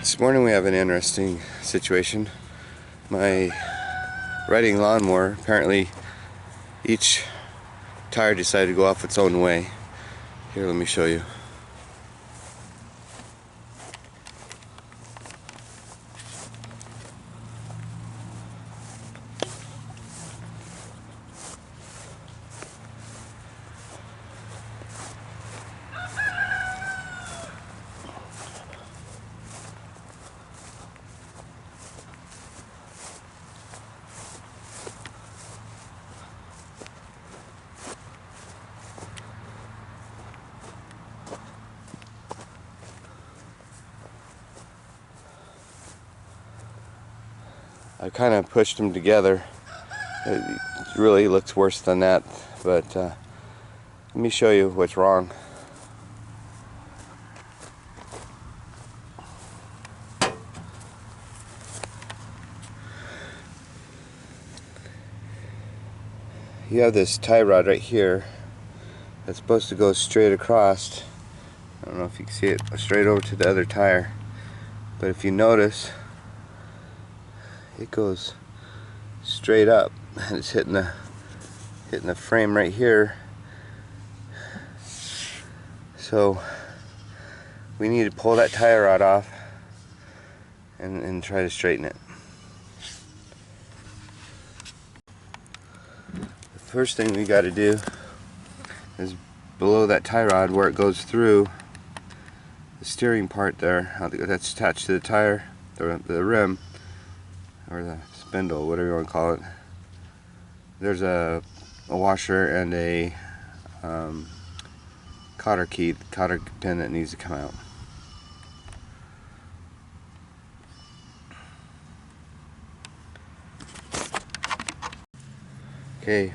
This morning we have an interesting situation. My riding lawnmower, apparently each tire decided to go off its own way. Here, let me show you. I kind of pushed them together. It really looks worse than that, but let me show you what's wrong. You have this tie rod right here that's supposed to go straight across. I don't know if you can see it, straight over to the other tire, but if you notice, it goes straight up and it's hitting the frame right here. So we need to pull that tie rod off and try to straighten it. The first thing we got to do is below that tie rod, where it goes through the steering part there, that's attached to the tire, the rim, or the spindle, whatever you want to call it. There's a washer and a cotter pin that needs to come out. Okay,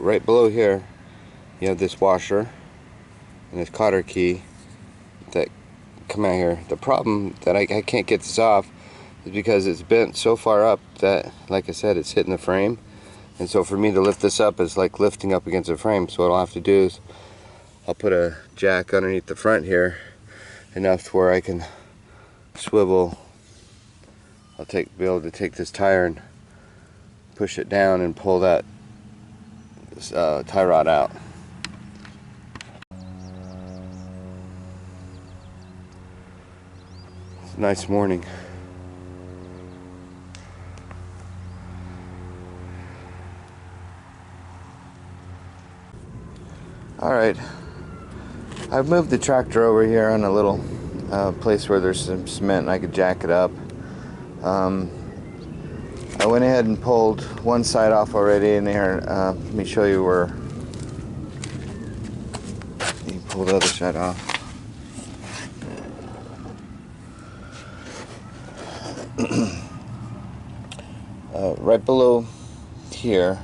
right below here you have this washer and this cotter key that come out here. The problem that I can't get this off is because it's bent so far up that, like I said, it's hitting the frame, and so for me to lift this up is like lifting up against the frame. So what I'll have to do is I'll put a jack underneath the front here, enough to where I can swivel. I'll be able to take this tire and push it down and pull that tie rod out. It's a nice morning. Alright, I've moved the tractor over here on a little place where there's some cement and I could jack it up. I went ahead and pulled one side off already in there. Let me show you where you pull the other side off. Right below here,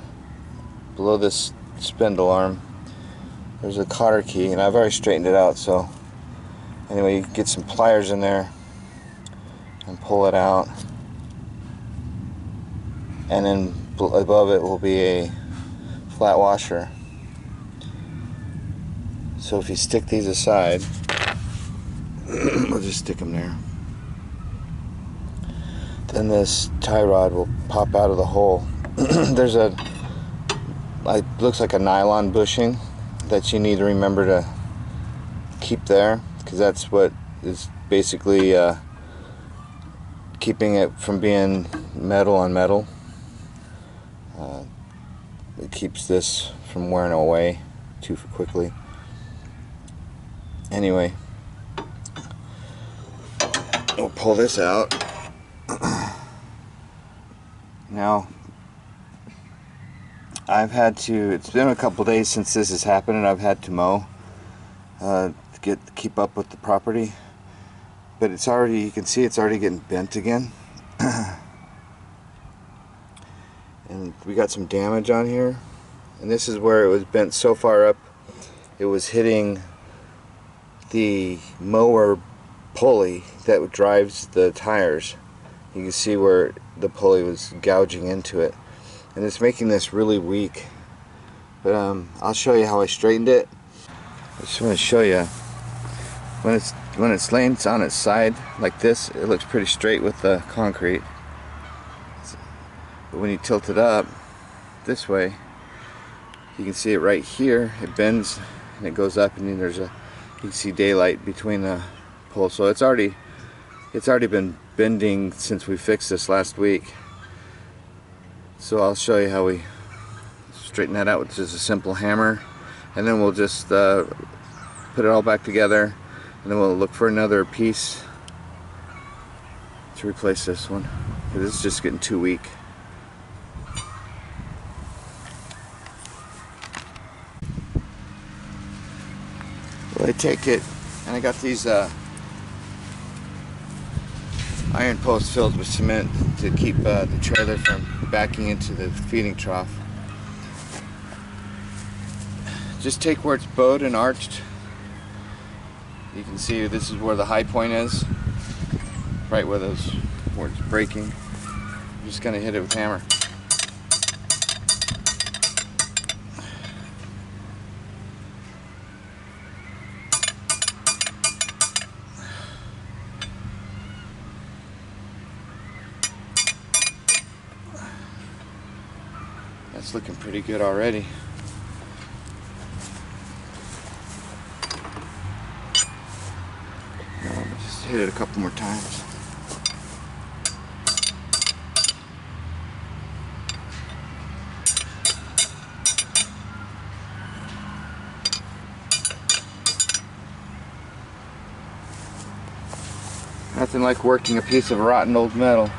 below this spindle arm, there's a cotter key, and I've already straightened it out. So anyway, you get some pliers in there and pull it out, and then above it will be a flat washer. So if you stick these aside, I'll just stick them there, then this tie rod will pop out of the hole. There's it looks like a nylon bushing that you need to remember to keep there, because that's what is basically keeping it from being metal on metal. It keeps this from wearing away too quickly. Anyway, we'll pull this out. Now, it's been a couple days since this has happened, and I've had to mow to keep up with the property, but it's already, you can see it's already getting bent again. And we got some damage on here, and this is where it was bent so far up it was hitting the mower pulley that drives the tires. You can see where the pulley was gouging into it, and it's making this really weak. But I'll show you how I straightened it. I just want to show you when when it's laying on its side like this, it looks pretty straight with the concrete. But when you tilt it up this way, you can see it right here. It bends and it goes up, and then you can see daylight between the poles. So it's already been bending since we fixed this last week. So I'll show you how we straighten that out with just a simple hammer, and then we'll just put it all back together, and then we'll look for another piece to replace this one, because it's just getting too weak. Well, I take it, and I got these iron posts filled with cement to keep the trailer from backing into the feeding trough. Just take where it's bowed and arched. You can see this is where the high point is, right where it's breaking. I'm just gonna hit it with a hammer. That's looking pretty good already. Now, just hit it a couple more times. Nothing like working a piece of rotten old metal.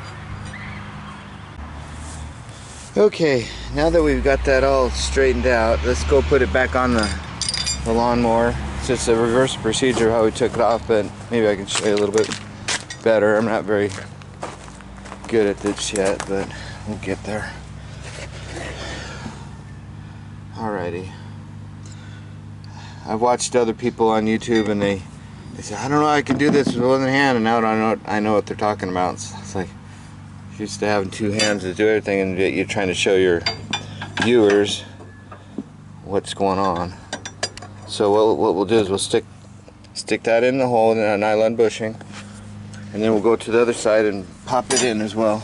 Okay, now that we've got that all straightened out, let's go put it back on the lawnmower. It's just a reverse procedure of how we took it off, but maybe I can show you a little bit better. I'm not very good at this yet, but we'll get there. Alrighty. I've watched other people on YouTube, and they say, I don't know how I can do this with one hand, and now I know what they're talking about. It's like used to having two hands to do everything, and you're trying to show your viewers what's going on. So what we'll do is we'll stick that in the hole in a nylon bushing, and then we'll go to the other side and pop it in as well.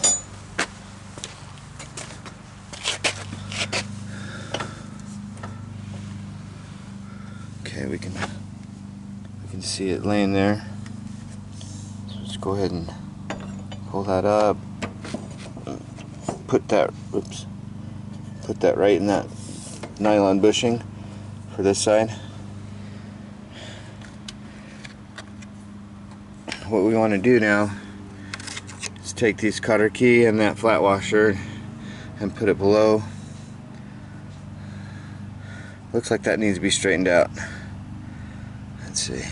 Okay, we can see it laying there. So let's go ahead and pull that up. Put that right in that nylon bushing for this side. What we want to do now is take these cutter key and that flat washer and put it below. Looks like that needs to be straightened out. Let's see. Okay,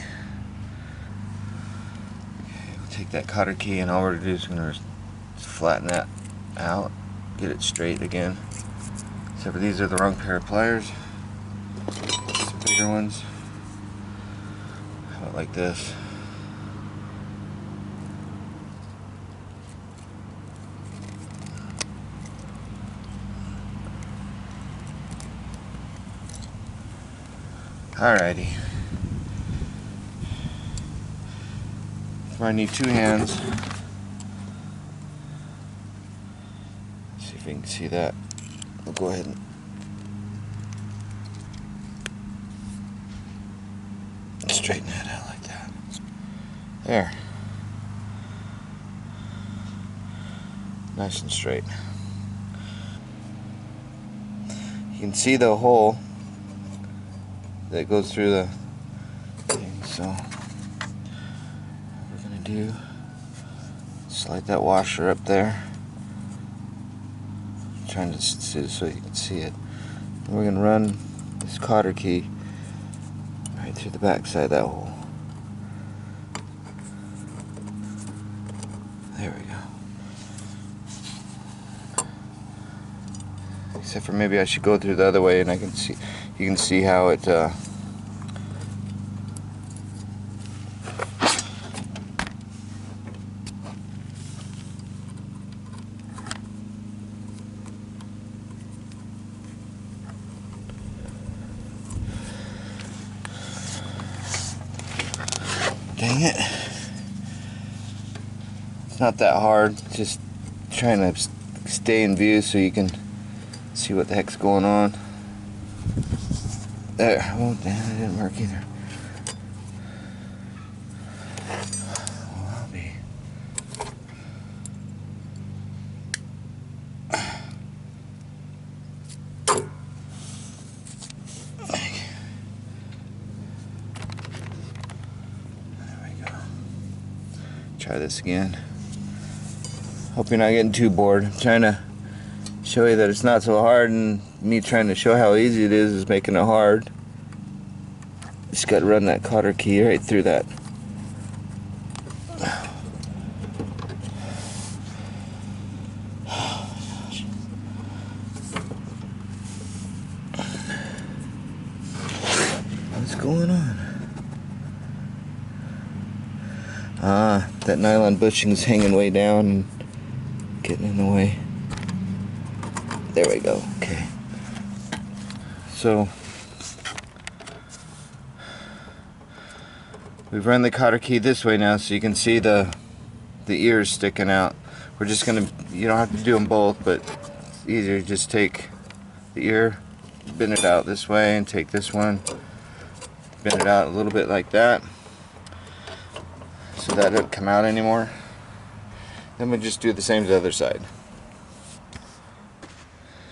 we'll take that cutter key, and all we're going to do is going to flatten that out, get it straight again. Except for these are the wrong pair of pliers. Some bigger ones. How about like this? Alrighty. I need two hands. See if we can see that. We'll go ahead and straighten that out like that. There. Nice and straight. You can see the hole that goes through the thing, so what we're going to do, slide that washer up there. I'm trying to see it so you can see it. And we're going to run this cotter key right through the back side of that hole. There we go. Except for maybe I should go through the other way, and you can see how it dang dang it. It's not that hard, just trying to stay in view so you can see what the heck's going on. There, oh damn, it didn't work either. Well, I'll be. There we go. Try this again. Hope you're not getting too bored. I'm trying to show you that it's not so hard, and me trying to show how easy it is making it hard. Just got to run that cotter key right through that. What's going on? Ah, that nylon bushing's hanging way down and getting in the way. There we go. Okay. So we've run the cotter key this way now, so you can see the ears sticking out. We're just gonna, you don't have to do them both, but it's easier to just take the ear, bend it out this way, and take this one, bend it out a little bit like that, so that doesn't come out anymore. Then we just do the same to the other side.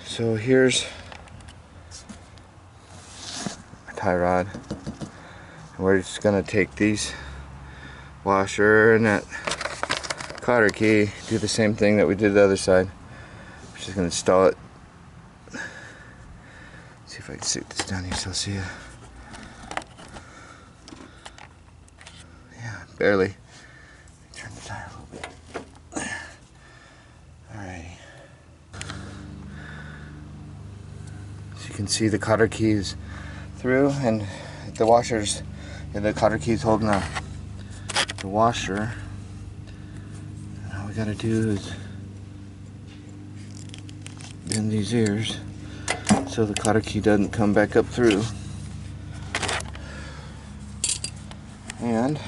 So here's my tie rod. And we're just gonna take these washer and that cotter key, do the same thing that we did the other side. We're just gonna install it. See if I can stick this down here so I'll see it. Yeah, barely. Turn the tire a little bit. Alrighty. So you can see the cotter keys through, and the washers, and the cotter keys holding the washer. And all we gotta do is bend these ears so the cotter key doesn't come back up through. And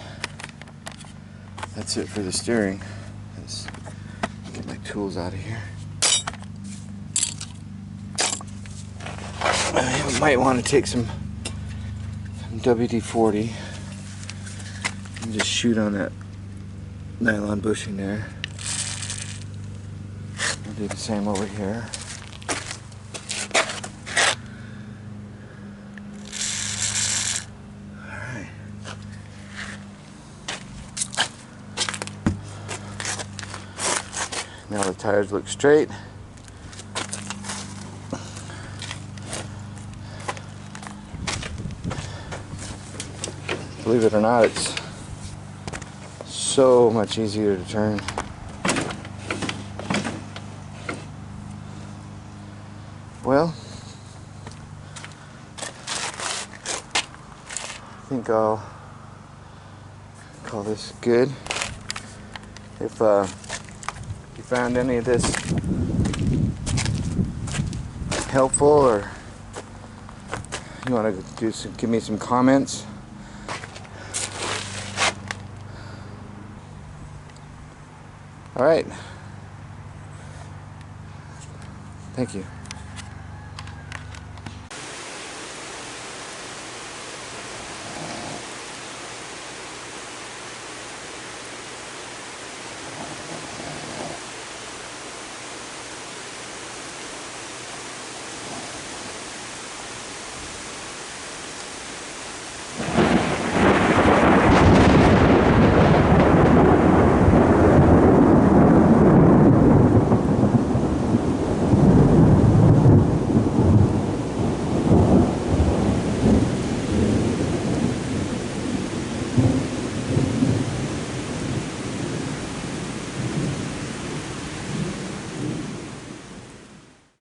that's it for the steering. Let's get my tools out of here. I might want to take some WD-40 and just shoot on that nylon bushing there. I'll do the same over here. Alright. Now the tires look straight. Believe it or not, it's so much easier to turn. Well, I think I'll call this good. If you found any of this helpful, or you want to do some, give me some comments. All right. Thank you.